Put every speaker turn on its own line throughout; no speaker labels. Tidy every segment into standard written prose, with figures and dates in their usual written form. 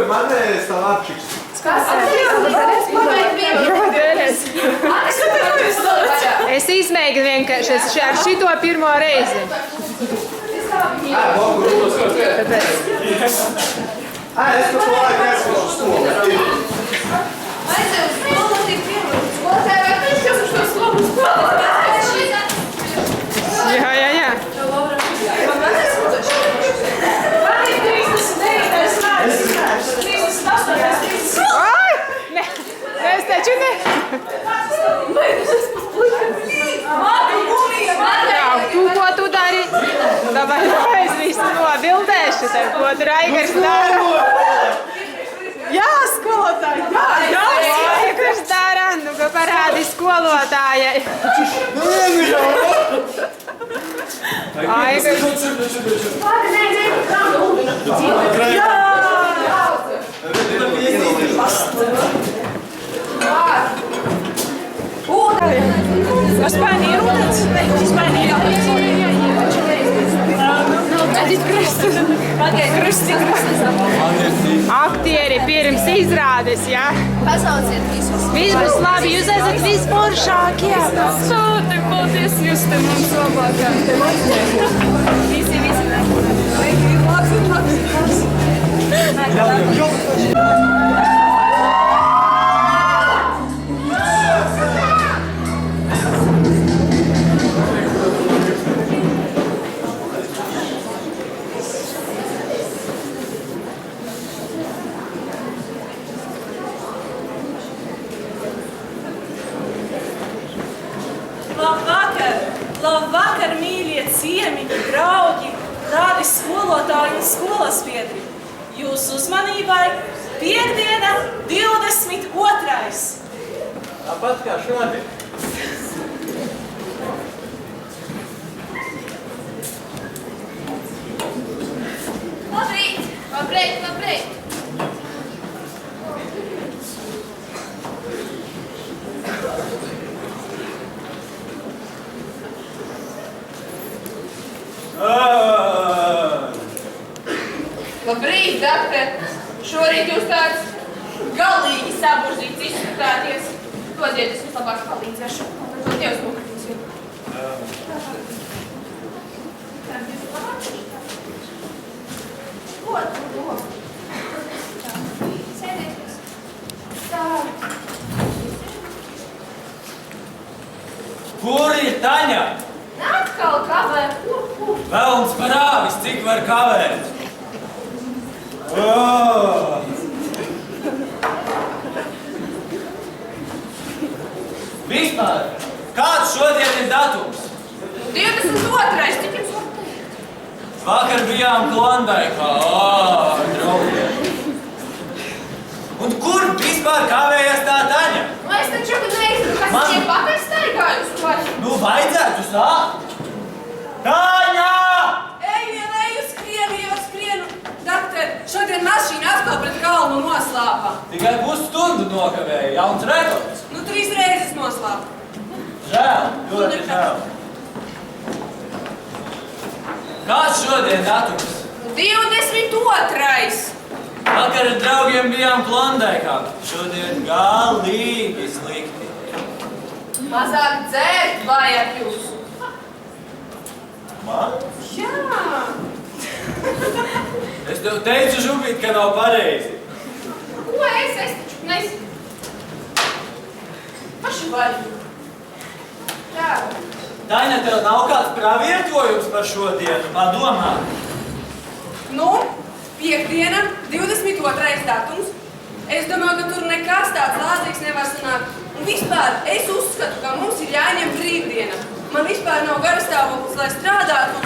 Madre Stavarčiks.
Es izmēģinu vienkārši ar šito pirmo reizi. Tāpēc.
Es to laiku esmu uz skolu.
Aizēju uz skolu, tik pirmo skolotāju, vai viņš jau uz to skolu skolu?
Jā. Ai! Ne, es taču ne. Jā, tu ko tu dari? Davai, es visu nobildēšu, tev, ko tu Raigars dara. Jā, skolotāji, jā, Raigars dara, nu, ka parādi skolotājai.
Spēnija rūdens? Spēnija
Aktieri pirms izrādes, jā?
Pasauciet visus.
Viss būs labi, jūs esat visforšākie.
Sūti, paldies, jūs te mums labākā. Visi. Labvakar, mīļie ciemiņi, draugi, rādi skolotāji un skolas biedri. Jūsu uzmanībai piektdiena 22.
Tāpat kā šodien.
Labrīt. Labrīt, dakter! Šorīt jūs tāds galīgi saburzīts izskatāties. Dodiet, es jums labāk palīdzēšu. Tad Dievs nokritīs viņu. Ko tu domā? Sēdieties. Tā.
Kur ir Taņa?
Atkal kavē.
Velns par āvis, cik var kavēt? Vispār, kāds šodien ir datums?
22. Cik jums var teikt?
Vakar bijām Klondaikā. Draugi. Un kur vispār kavējas tā Taņa?
Es taču nezinu, kas šie pakaļ staigājusi vai?
Nu, vajadzētu sākt. Taņa!
Eju, skrienu. Dakter, šodien mašīna atkal pret kalnu noslāpa.
Tikai pusstundu nokavēja, jauns rekords.
Nu, 3 reizes noslāpa.
Žēl, ļoti žēl. Kāds šodien datums?
22.
Vakar ar draugiem bijām Klondaikā. Šodien galīgi slikti.
Mazāk dzērt vajag jūs.
Man?
Jā.
Es tev teicu, Žubīt, ka nav pareizi.
Ko es taču nezinu. Paši vajag. Jā.
Taņa, tev nav kāds pravietojums par šodienu? Padomā.
Nu, piektdiena, 22. datums. Es domāju, ka tur nekas tāds lādzīgs nevar sanākt. Un vispār es uzskatu, ka mums ir jāņem brīvdiena. Man vispār nav garastāvoklis, lai strādātu.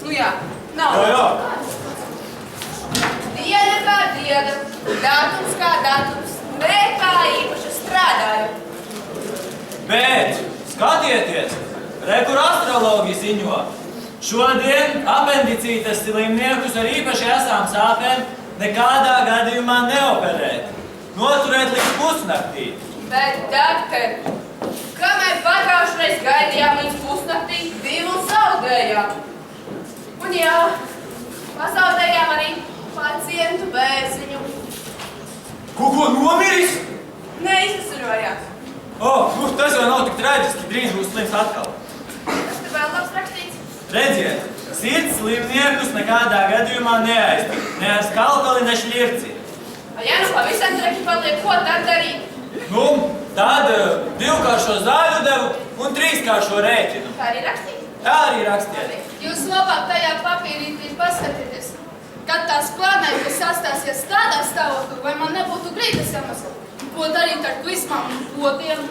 Nu jā, nav.
Jā.
Diena kā diena, datums kā datums, nekā īpaši strādāju.
Bet, skatieties, rekur astrologi ziņo. Šodien apendicītes slimniekus ar īpaši asām sāpēm nekādā gadījumā neoperēt. Noturēt līdz pusnaktī.
Bet, dakter, kamēr pagājušreiz gaidījām līdz pusnaktī, 2 zaudējām. Un jā, pazaudējām arī pacientu bērziņu.
jums atkal.
Tas tur vēl labs rakstīts.
Redziet, sirds slimniekus nekādā gadījumā neaiztik. Ne ar skalpeli, ne šļirci.
Ja nu pavisam treki paliek, ko tad darīt?
Nu, tad 2-kāršo zāļu devu un 3-kāršo rēķinu.
Tā arī rakstīts.
Tā arī rakstiet.
Jūs labāk tajā papīrītī paskatieties, kad tās planētas sastāsies tādā stāvoklī, vai man nebūtu grīdas jāmasla. Ko darīt ar klismām un potiem?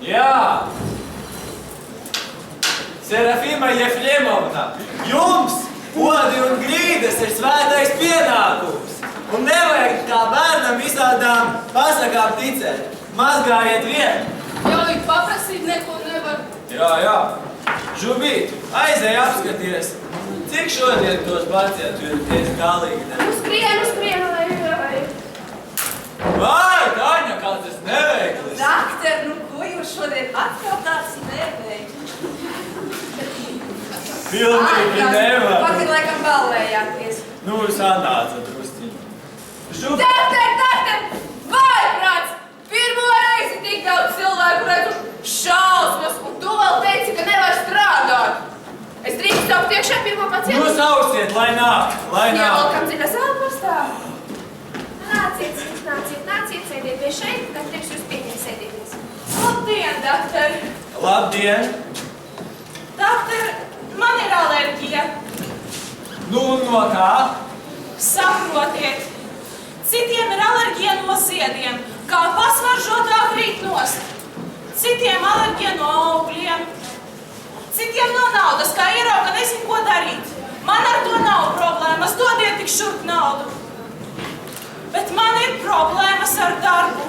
Jā. Serafima Jefļemovna, jums podi un grīdas ir svētais pienākums. Un nevajag kā bērnam visādām pasakām ticēt. Mazgājiet vien.
Jau ik paprasīt neko nevar.
Jā. Žubīt, aizēj apskaties. Cik šodien tos pacientu ir ties galīgi?
Skrienu, lai.
Vai, Taņa, kāds es neveiklis?
Dakter, nu ko jūs šodien atkal tāds neveikli?
Pilnīgi nevar.
Vakar laikam ballējāties.
Nu, sanāca drusciņu. Žubīt.
Dakter! Vai, prāts! Pirmo reizi tik daudz cilvēku redzu šausmas, un tu vēl teici, ka nevar strādāt. Es drīkstu saukt priekšā pirmo pacientu.
Nu, sauciet, lai nāk.
Ievelkam dziļas elpastā. Nāciet, sēdiet pie šeit, dakteris jūs pieņem sēdieties.
Labdien, dakter!
Labdien.
Dakter, man ir alerģija.
Nu, no kā?
Saprotiet, citiem ir alerģija no ziediem, kā pasmaržotā krīt nost. Citiem alerģija no augļiem. Citiem no naudas, kā ierauga nezinu, ko darīt. Man ar to nav problēmas, dodiet tik šurp naudu. Bet man ir problēmas ar darbu.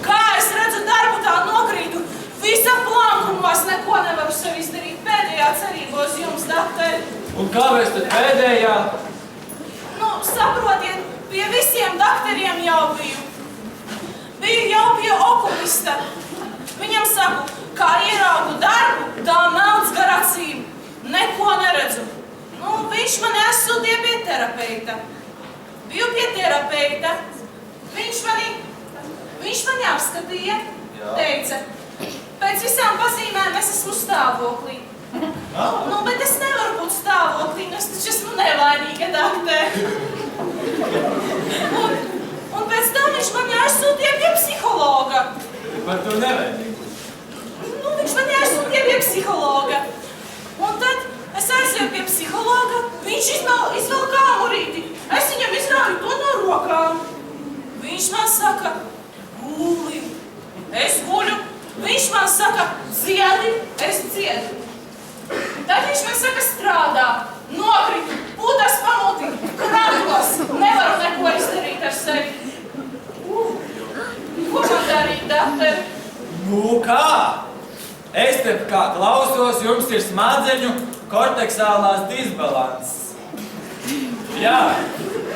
Kā es redzu darbu, tā nokrītu. Visa plankumos neko nevaru sev izdarīt. Pēdējā cerība uz jums, dakteri.
Un kāpēc tad pēdējā?
Nu, saprotiet, pie visiem dakteriem jau biju. Biju jau pie okulista. Viņam saku, kā ieraugu darbu, tā melns gar acīm. Neko neredzu. Nu, viņš mani aizsūtīja pie terapeita. Biju pie terapeita. Viņš mani apskatīja.
Jā.
Teica, pēc visām pazīmēm es esmu stāvoklī. Nu, bet es nevaru būt stāvoklī, es taču esmu nevainīga, dakter. Un pēc tam viņš mani aizsūtīja pie psihologa.
Par to nevainīgi.
Nu, viņš mani aizsūtīja pie psihologa. Un tad es aizēju pie psihologa, viņš izvelk āmurīti. Es viņam izrāju to no rokām. Viņš man saka, guli. Es guļu. Viņš man saka, dziedi, es dziedu. Tad viņš man saka, strādā. Nokritu, pūdas pamūti, kratos. Nevaru neko izdarīt ar sevi. Ko man darīt, dakteri?
Nu kā? Es te kā klausos, jums ir smadzeņu korteksālās disbalanss. Jā,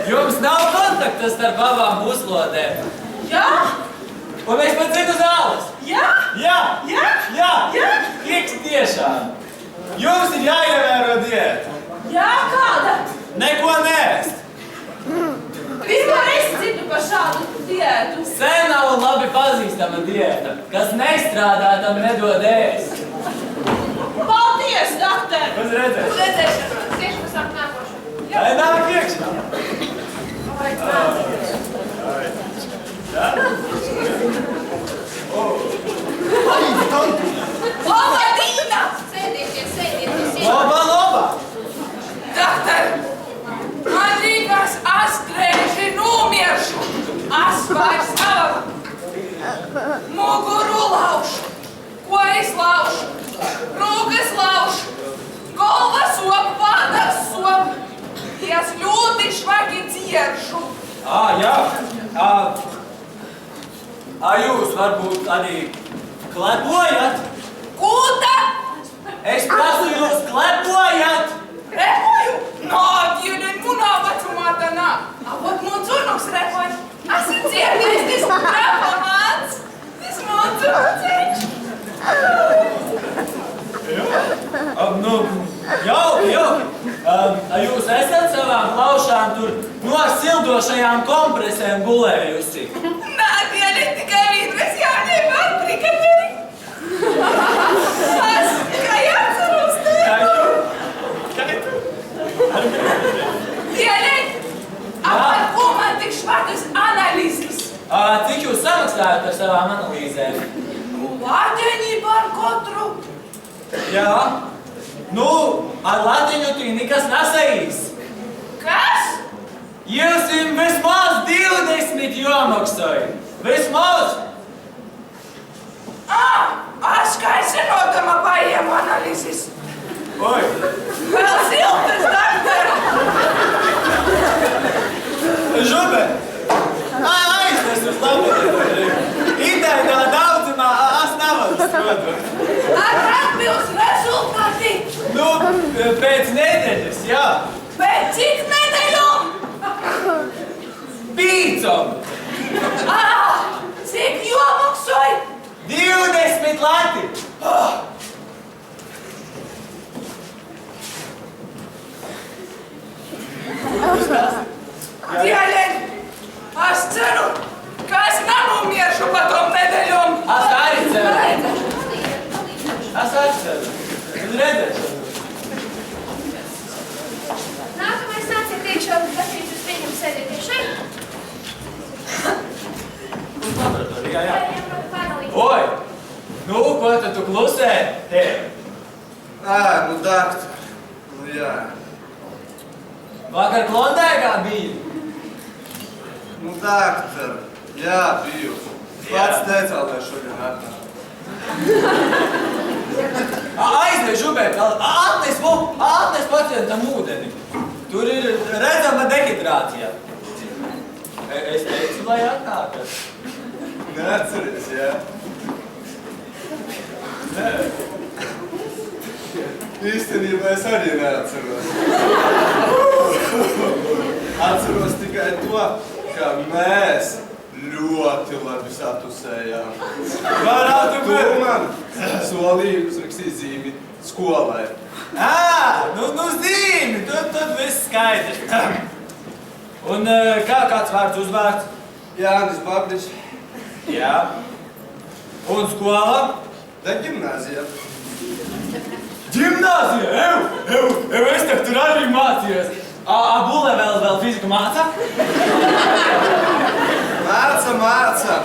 jums nav kontakta starp abām puslodēm.
Jā?
Un es pat citu zāles.
Jā?
Jā. Ieks tiešām. Jums ir jāievēro diēta.
Jā, kāda?
Neko neēst.
Vispār es dzirdu par šādu diētu.
Sena un labi pazīstama diēta, kas nestrādā, tam nedod ēst.
Paldies, dakter!
Uz redzēšanu.
Redzēšanu, tieši pēc tam nākošu.
Lai nāk iekšā.
Laba Dīna! Sēdieties.
Loba.
Dakter, man liekas, es drēži nomiršu. Es vairs nevaru. Muguru laušu. Ko es laušu? Rūkas laušu. Golva sop, vārdas sop. Es ļoti švagi dzieršu.
Jā. Jūs varbūt arī klepojat?
Kūta!
Es prasu jūs klepojat!
Repoju? Nā, dienen, munā vecumā tā nā. Avot mun curnuks repoju. Es ir dzirdējis, tas grafamāts. Tas mun curnuceņš.
Nu, jauki. Jūs esat savām plaušām tur no sildošajām kompresēm gulējusi?
Nā, dienen, tikai vīdves jāņem Afrika. Dielēt! Par ko man tik švartas analīzes?
Cik jūs samaksājat par savām analīzēm?
Lāteņi par katru.
Jā. Nu, ar latiņu tī nekas nesajīs.
Kas?
Jūs jums vismaz 20 jomaksāja. Vismaz!
Es kā zinotama paiem analīzes.
Oi!
Vēl siltas, doktor!
Žube! Aiznes uz laboratoriju. Ideja daudzumā, es nevaru strādāt.
Ar atbilst rezultāti!
Nu, pēc nedēļas, jā.
Pēc cik nedēļom?
5!
Cik jomaksāja?
20 lati!
Dielēt! Es ceru, ka es nenomieršu pa tom nedēļom.
Es arī ceru. Es arī ceru. Un redzēšu.
Nākamais nāciet iekšā, bet jūs pieņem sēdieties šeit.
Uz laboratoriju, jā.
Pārējiem var pārdalīt.
Oi! Nu, ko tad tu klusē? Te.
Nu, doktor. Nu, jā.
Vakar Klondēkā bija.
Nu, doktor. Jā, biju. Pats necēlēs šodien atnāk.
Aiznes, Žubēt, atnes pacientam ūdeni. Tur ir redzama dehidrācija. Es teicu, lai atnākas.
Neatceries, jā?
Nē.
Īstenībā es arī neatceros. Atceros tikai to, ka mēs ļoti labi satusējām.
Varētu
Tu
būt.
man solīji uzrakstīt zīmi skolai.
Nu zīmi, tad viss skaidrs. Un kāds vārds uzvārds?
Jānis Babriņš.
Jā. Un skola?
Da ģimnāzija.
Ģimnāzija! Es tak tur arī mācījos. Bulle vēl fiziku māca?
Māca.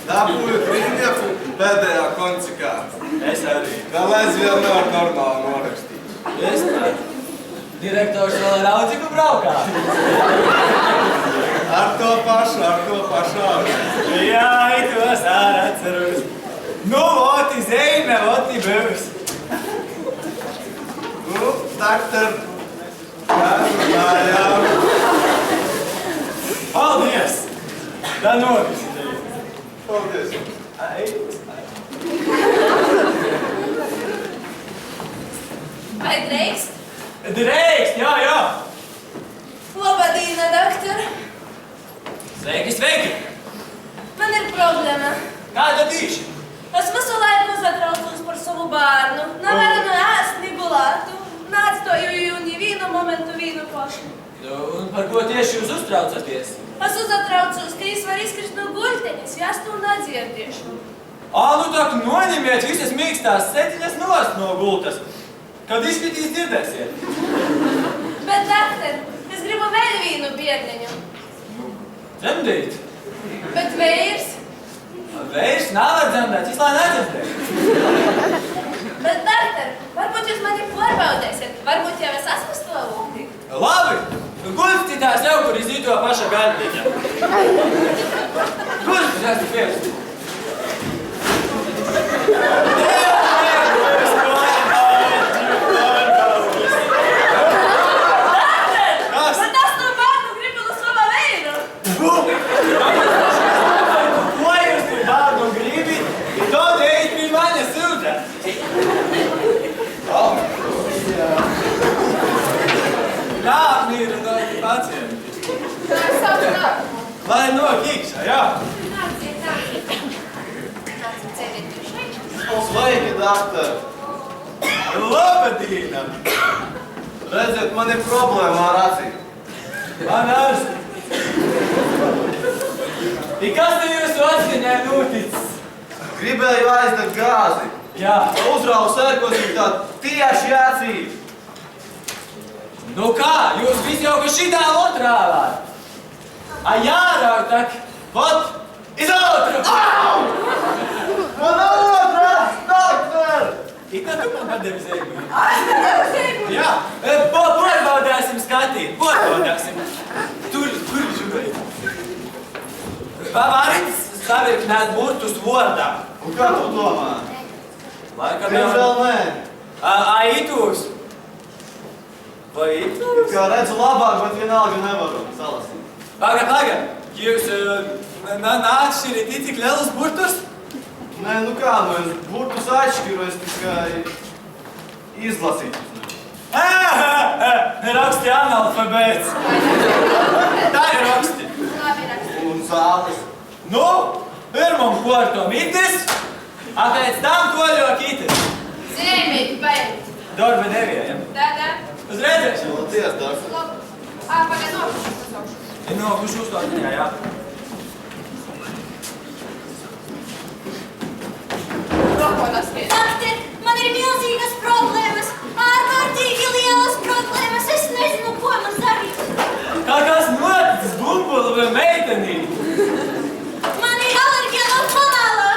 Dabūju trīnieku pēdējā koncikā.
Es arī.
Vēl aizvien nevar normāli norakstīt.
Es tā. Direktors vēl ar audziku braukā.
Ar to pašu.
Jā, tos arī atceros. Nu, oti zeime, oti būs.
Nu, doktor, runājām.
Paldies! Tā novis.
Paldies.
Vai drīkst?
Drēkst, jā.
Labadīna, doktor.
Sveiki.
Man ir problēma.
Kāda tīši?
Es visu laiku satraucos par savu bērnu. Nevaru no ēst, ni gulātu. Nāstoju ni vienu momentu vienu pašu.
Un par ko tieši jūs uztraucaties?
Es uzatraucos, ka viņš var izkrist no guļteņas, ja es to nedzirdiešu.
Nu tak noņemiet visas mīkstās setiņas nost no gultas. Kad izskatīs dzirdēsiet.
Bet, doktor, es gribu vēl vienu bērniņu.
Dzemdīt.
Bet vīrs?
Vējš nevar dzemdēt, vislai nedzemdēt.
Bet, doktor, varbūt jūs mani pārbaudēsiet. Varbūt jau es esmu stāvokļi.
Labi. Guļcitās jau, kur izdīto paša gardiņa. Guļcitās pirms.
Bet es no bērnu gribu no sava vīru.
Ko jūs tur bērnu gribi? I to dēļ pie manis sūdza. Nāk mīra no pacienti.
Tā ir savu nākumu.
Lai nok iekšā, jā.
Nāciet. Nāciet sēdēt šeit.
Sveiki, doktor.
Labadīna.
Redziet, man ir problēma ar acīm.
Man arī. I kas te jūsu atziņai noticis?
Gribēju aizdegt gāzi.
Jā.
Uzrauju sērkos viņa tā tieši acī.
Nu kā, jūs visi jau ka šitā otrāvāt? A jārāk tak, ot, iz otru!
Man otrs, doktor!
Itā tu man padevi zēgumu.
Es nevaru zēgumu!
Jā, porbaudāsim skatīt, porbaudāsim. Tur žurīt. Varit savirknēt burtus vordā.
Un kā tu domā?
Laikam
Diemžēl nē.
A itūs? Vai itūs?
Kā redzu labāk, bet vienalga nevaru salasīt.
Paga, jūs nākšķirit cik lielus burtus?
Nē, nu kā, nu es burtus atšķiru, es tikai izlasītu.
Raksti analfabēts. Tā ir raksti.
Labi raksti.
Un zāles.
Nu, pirmam kortom itis, a pēc tam toļok itis.
Zīmīti, paēd.
Dorbe neviejam.
Tā.
Uz redzēšanu.
Paldies, doktor.
Labi. Pagad nokušas pasaukšu.
Ir nokuši uzstāšanā, jā.
Rokodas skriet.
Doktor, man ir milzīgas problēmas, ārkārtīgi lielas problēmas. Es nezinu, ko man darīt.
Kā kas noticis bumbulu vai meitenī?
Man ir alerģija no kanāla.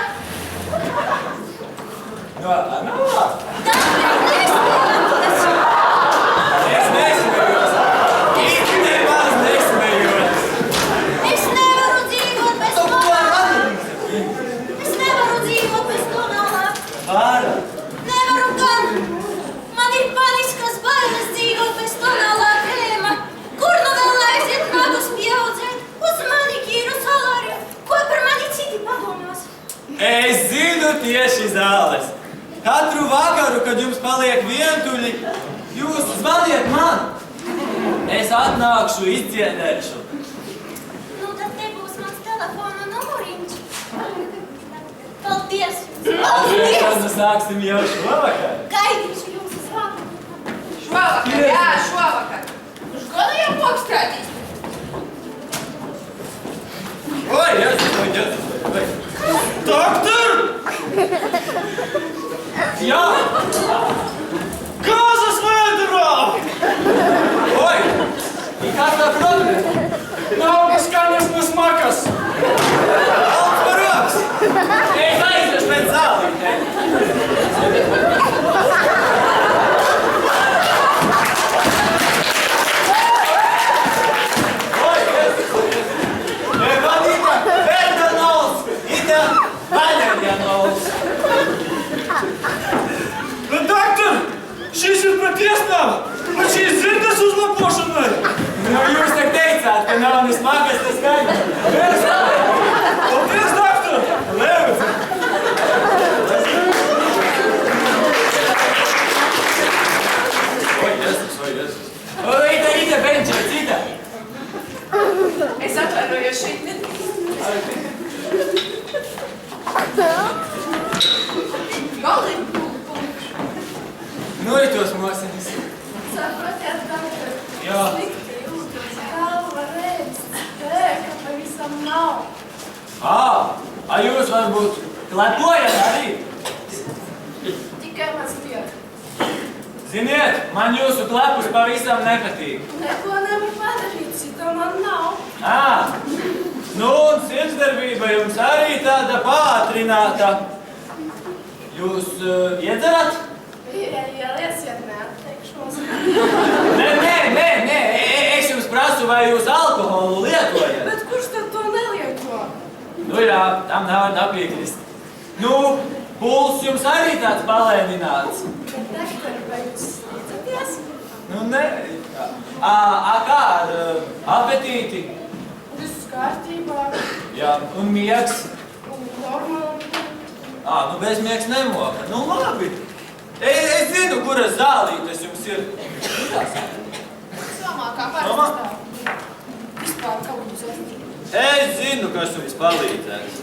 No anālā?
Doktor, nesmējos.
Es nesmējos. Īsti nemaz nesmējos.
Es nevaru dzīvot bez kanāla. Es nevaru dzīvot bez kanāla.
Pāra.
Nevaru gan. Man ir paniskas bailes dzīvot bez kanāla krēma. Kur nu vēl aiziet nagus pieaudzēt? Uz manikīru salāriju. Ko par mani citi padomās?
Es zinu tieši zāles. Katru vakaru, kad jums paliek vientuļi, jūs zvaniet man. Es atnākšu, izdziedēšu.
Nu, tad te būs mans telefona numuriņš. Paldies!
Atgriešanos
Paldies!
sāksim jau šovakar.
Gaidīšu jums zvanu.
Šovakar, jā, šovakar. Uz gadu jau pokstrādīs.
Oi, Jēzus. Doktor! Jā!
Kāzas vēdrā!
Oi! I kāds tā problēma?
Nav skaņas bez makas!
Alts par roks! Es aizvešu pēc zālītē. Oi, Jēzus! Man ita Ferdanols, ita Valerjanols.
Bet, doktor, šis ir patiesnām! Bet šīs dzirdes uzlabošanai!
Nu, jūs tak teicāt, ka nav ne smagas, ne skaņas.
Paldies, doktor! Lēvit!
Oi, Jēzus. Oi, ita benčē, cita.
Es atvainojos šeit nedrīkst. Mali!
Nu, ir tos mosinis.
Saprotiet, doktor.
Jā.
Slikti jūtos, galva redz. Tēka pavisam nav.
A jūs varbūt klepojat arī?
Tikai maz mieru.
Ziniet, man jūsu klepus pavisam nepatīk.
Neko nevar padarīt, cita man nav.
Nu, un sirdsdarbība jums arī tāda pātrināta. Jūs iedzerat?
Ja ieliesiet, neatteikšos.
Nē, es jums prasu, vai jūs alkoholu lietojat?
Bet kurš tad to nelieto?
Nu jā, tam nevar nepiekrist. Nu, puls jums arī tāds palēnināts.
Bet, doktor, vai jūs sniedzaties?
Nu, ne. Kā ar apetīti?
Viss kārtībā.
Jā, un miegs?
Un normāli.
Nu bezmiegs nemoka. Nu, labi. Es zinu, kuras zālītes jums ir.
Somā kā
Somā?
parasti. Vispār kaut jūs esat.
Es zinu, kas jums palīdzēs.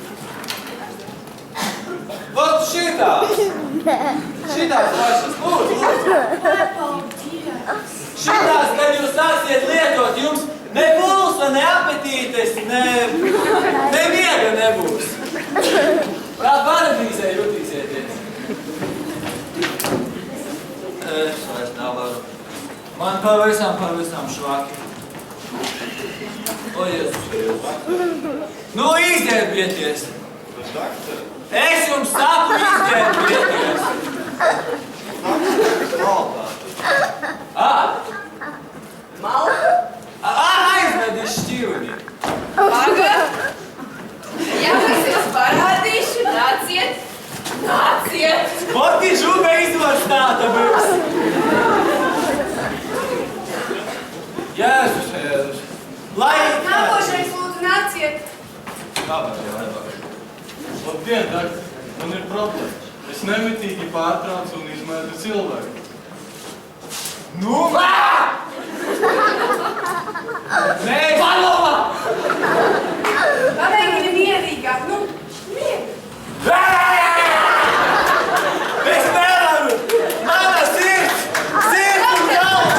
Vot šitās. Šitās pašas. Lūdzu.
Paldies.
Šitās, kad jūs sāksiet lietot, jums ne pulsa, ne apetītes, ne miega nebūs. Kā paradīzē jutīsieties. Es vairs nevaru. Man pavisam švaki. O, Jēzus. Nu, izģērbieties! Es jums saku, izģērbieties!
Malku?
Aizvedi šķivni!
Pagad! Ja es jums parādīšu, nāciet! Nāciet!
Poti žuga izvars tāda būs! Jēzus, Jēzus! Lai...
Nākošais lūdzu nāciet!
Kāpēc jau nevar? Labdien, Dārg, man ir problēma. Es nemitīgi pārtraucu un izmēdu cilvēku.
Nu, Nē, paloma!
Pamēģini mierīgāk, nu, mierīgi.
Es nevaru! Mana sirds! Sirds un galva!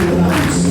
It's